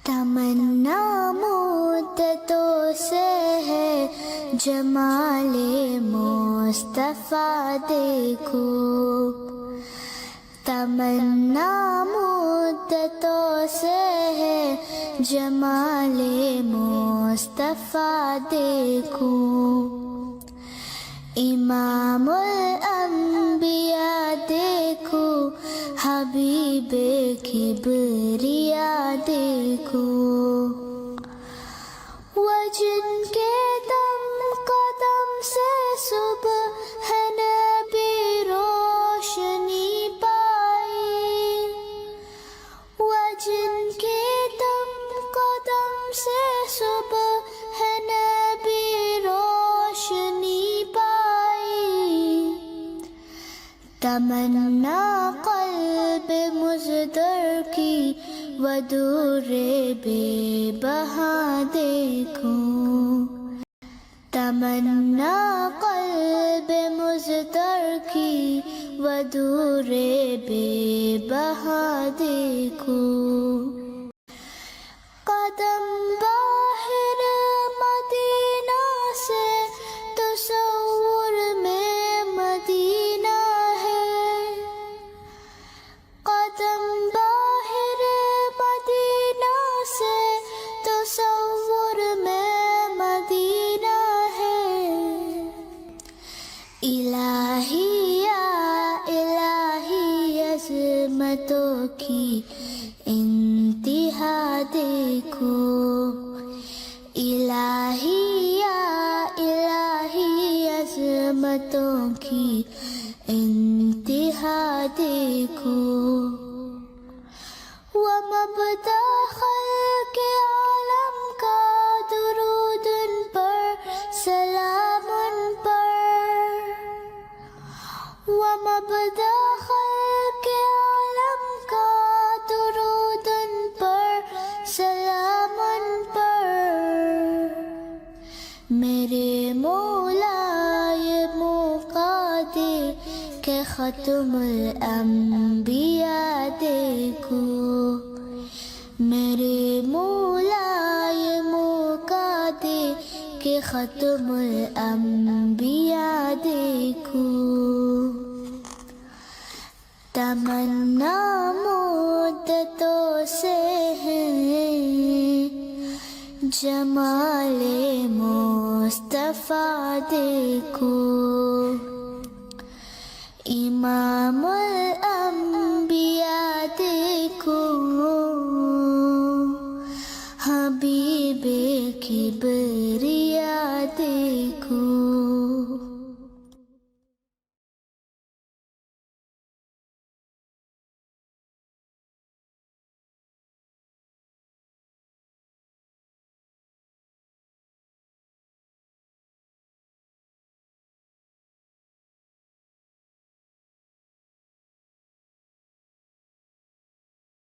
تمنا مدتوں سے ہے جمال مصطفیٰ دیکھو، تمنا مدتوں سے ہے جمال مصطفیٰ دیکھو، امام الانبیاء دیکھو، حبیب کبریا دیکھو، وہ جن کے دم قدم سے صبح ہے نبی روشنی پائی، وہ جن کے دم قدم سے صبح ہے نبی روشنی پائی، تمنا قلب مزدر کی ودور بے بہا دیکھو، تمنا قلب مزدر کی ودور بے بہا دیکھو، قدم باہر مدینہ سے تصور میں مدینہ ہے، قدم باہر مدینہ سے تصور میں مدینہ ہے، الہی یا الہی عظمتوں کی انتہا دیکھو، الہی یا الہی عظمتوں کی انتہا دیکھو، ومبدأ خلق عالم کا درود ان پر سلام ان پر، ومبدأ خلق عالم کا درود ان پر سلام ان پر، میرے مولا یہ موقع دے کہ ختم الانبیاء دیکھو، میرے مولا یہ موقع دے کہ ختم الانبیاء دیکھو، تمنا مدتوں سے ہے جمال مصطفیٰ دیکھو، امام الانبیاء دیکھو، حبیب کبریا دیکھو۔